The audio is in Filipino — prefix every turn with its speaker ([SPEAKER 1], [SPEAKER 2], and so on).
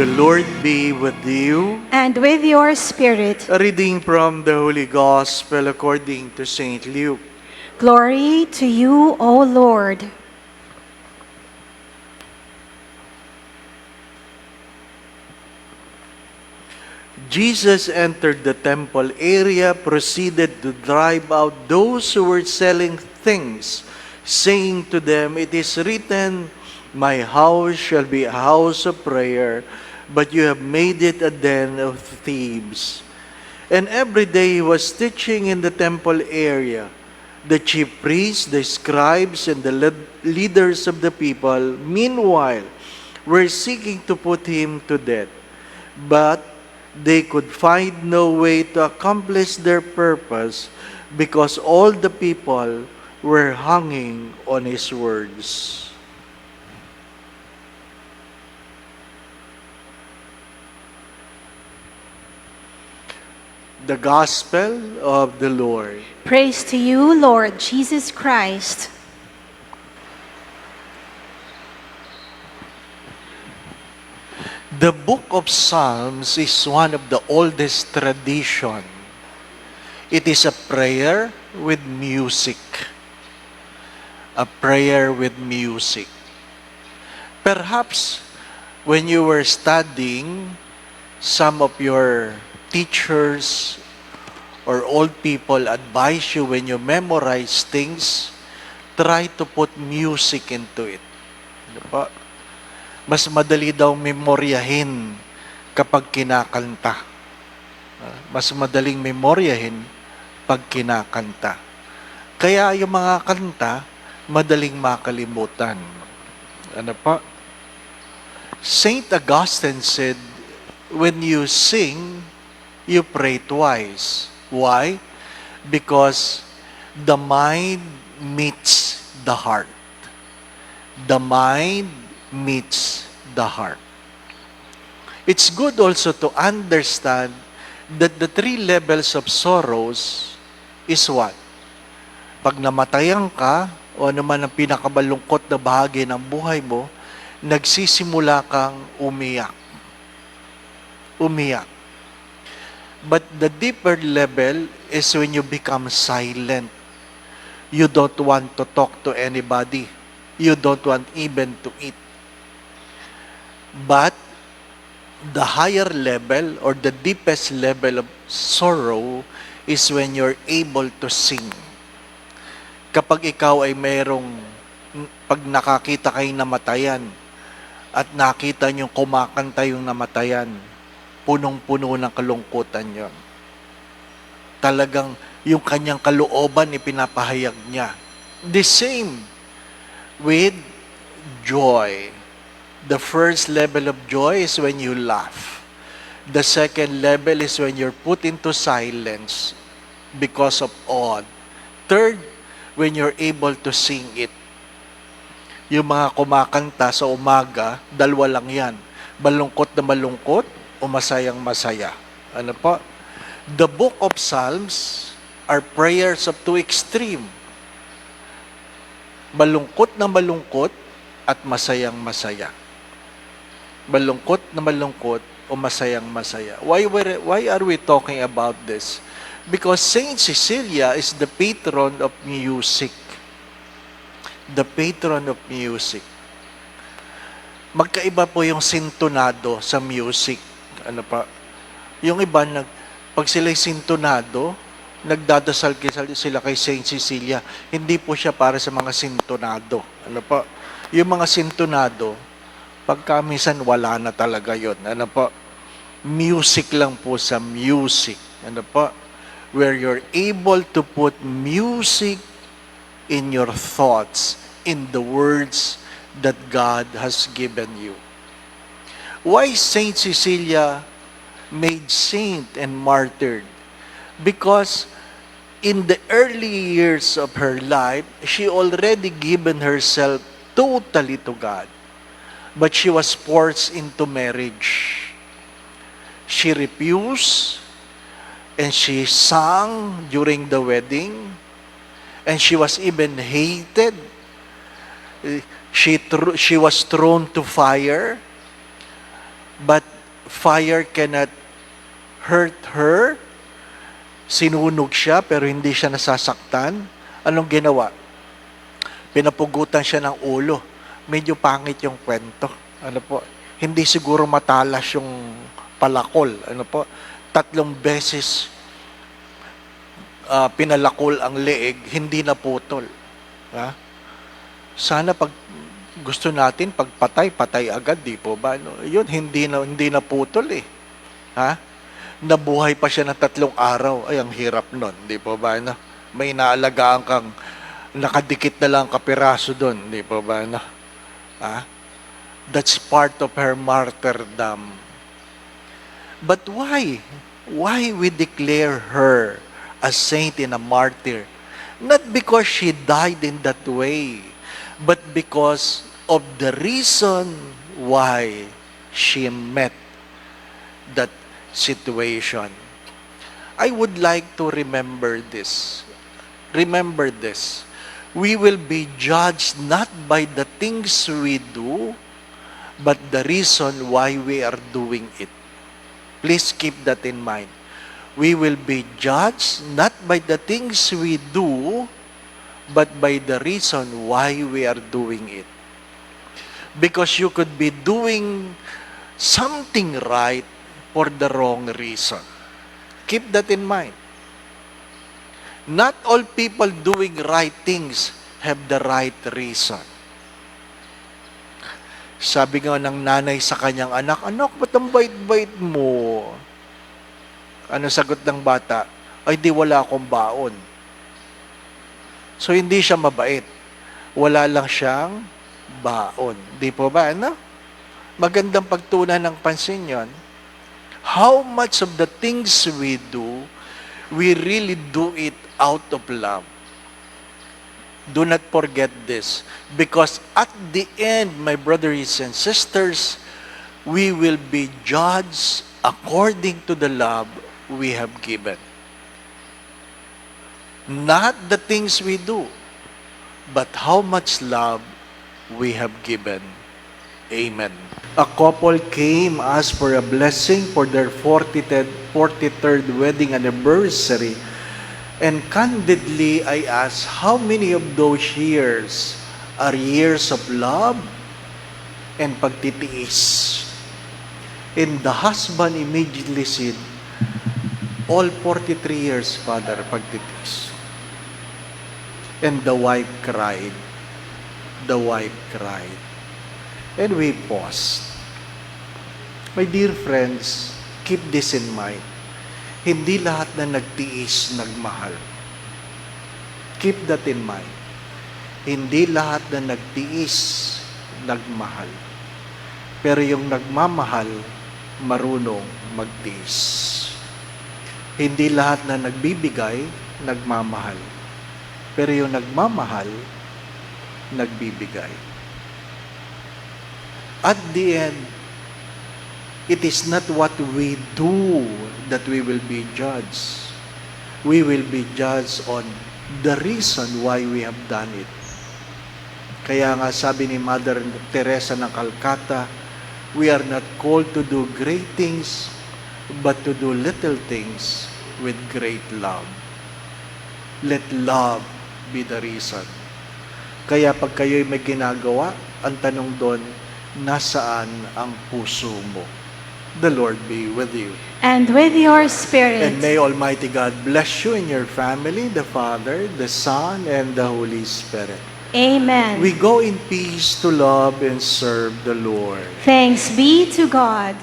[SPEAKER 1] The Lord be with you.
[SPEAKER 2] And with your spirit.
[SPEAKER 1] A reading from the Holy Gospel according to St. Luke.
[SPEAKER 2] Glory to you, O Lord.
[SPEAKER 1] Jesus entered the temple area, proceeded to drive out those who were selling things, saying to them, "It is written, my house shall be a house of prayer, but you have made it a den of thieves." And every day he was teaching in the temple area. The chief priests, the scribes, and the leaders of the people, meanwhile, were seeking to put him to death. But they could find no way to accomplish their purpose because all the people were hanging on his words. The Gospel of the Lord.
[SPEAKER 2] Praise to you, Lord Jesus Christ.
[SPEAKER 1] The book of Psalms is one of the oldest tradition. It is a prayer with music. A prayer with music. Perhaps when you were studying, some of your teachers or old people advise you when you memorize things, try to put music into it. Ano po? Mas madali daw memoryahin kapag kinakanta. Mas madaling memoryahin pag kinakanta. Kaya yung mga kanta, madaling makalimutan. Ano pa? Saint Augustine said, when you sing, you pray twice. Why? Because the mind meets the heart. The mind meets the heart. It's good also to understand that the three levels of sorrows is what? Pag namatayan ka, o ano man ang pinakamalungkot na bahagi ng buhay mo, nagsisimula kang umiyak. Umiyak. But the deeper level is when you become silent. You don't want to talk to anybody. You don't want even to eat. But the higher level or the deepest level of sorrow is when you're able to sing. Kapag ikaw ay pag nakakita kayong namatayan at nakita nyo kumakanta yung namatayan, punong-puno ng kalungkutan yon. Talagang yung kanyang kalooban ipinapahayag niya. The same with joy. The first level of joy is when you laugh. The second level is when you're put into silence because of awe. Third, when you're able to sing it. Yung mga kumakanta sa umaga, dalawa lang yan. Malungkot na malungkot o masayang masaya. Ano po? The book of Psalms are prayers of two extreme. Malungkot na malungkot at masayang masaya. Malungkot na malungkot o masayang masaya. Why are we talking about this? Because Saint Cecilia is the patron of music. The patron of music. Magkaiba po yung sintonado sa music. Ano pa? Yung iba, pag sila'y sintonado, nagdadasal sila kay Saint Cecilia. Hindi po siya para sa mga sintonado. Ano pa? Yung mga sintonado, pagka minsan wala na talaga yon. Ano po? Music lang po sa music. Ano po? Where you're able to put music in your thoughts, in the words that God has given you. Why Saint Cecilia made saint and martyred? Because in the early years of her life, she already given herself totally to God. But she was forced into marriage. She refused, and she sang during the wedding, and she was even hated. She was thrown to fire. but fire cannot hurt her. Sinunog siya pero hindi siya nasasaktan. Anong ginawa? Pinapugutan siya ng ulo. Medyo pangit yung kwento. Ano po? Hindi siguro matalas yung palakol. Ano po? 3 beses pinalakol ang leeg, hindi naputol. Ha? Sana pag gusto natin, pagpatay, patay agad, di po ba? No? Yun, hindi naputol eh. Ha? Nabuhay pa siya ng 3 araw. Ay, ang hirap nun, di po ba? No? May inaalagaan kang nakadikit na lang kapiraso doon, di po ba? No? Ha? That's part of her martyrdom. But why? Why we declare her a saint and a martyr? Not because she died in that way, but because of the reason why she met that situation. I would like to remember this. Remember this. We will be judged not by the things we do, but the reason why we are doing it. Please keep that in mind. We will be judged not by the things we do, but by the reason why we are doing it. Because you could be doing something right for the wrong reason. Keep that in mind. Not all people doing right things have the right reason. Sabi nga ng nanay sa kanyang anak, "Anak, ba't ang bait-bait mo?" Ano sagot ng bata? "Ay, di wala akong baon." So, hindi siya mabait. Wala lang siyang baon. Di po ba, ano? Magandang pagtunan ng pansin yon. How much of the things we do, we really do it out of love. Do not forget this. Because at the end, my brothers and sisters, we will be judged according to the love we have given. Not the things we do, but how much love we have given. Amen. A couple came, asked for a blessing for their 43rd wedding anniversary. And candidly, I asked, how many of those years are years of love and pagtitiis? And the husband immediately said, all 43 years, Father, pagtitiis. And the wife cried. The wife cried. And we paused. My dear friends, keep this in mind. Hindi lahat na nagtiis, nagmahal. Keep that in mind. Hindi lahat na nagtiis, nagmahal. Pero yung nagmamahal, marunong magtiis. Hindi lahat na nagbibigay, nagmamahal. Pero yung nagmamahal, nagbibigay. At the end, it is not what we do that we will be judged. We will be judged on the reason why we have done it. Kaya nga sabi ni Mother Teresa ng Calcutta, we are not called to do great things, but to do little things with great love. Let love be the reason. Kaya pag kayo'y may ginagawa, ang tanong doon, nasaan ang puso mo? The Lord be with you.
[SPEAKER 2] And with your spirit.
[SPEAKER 1] And may Almighty God bless you and your family, the Father, the Son, and the Holy Spirit.
[SPEAKER 2] Amen.
[SPEAKER 1] We go in peace to love and serve the Lord.
[SPEAKER 2] Thanks be to God.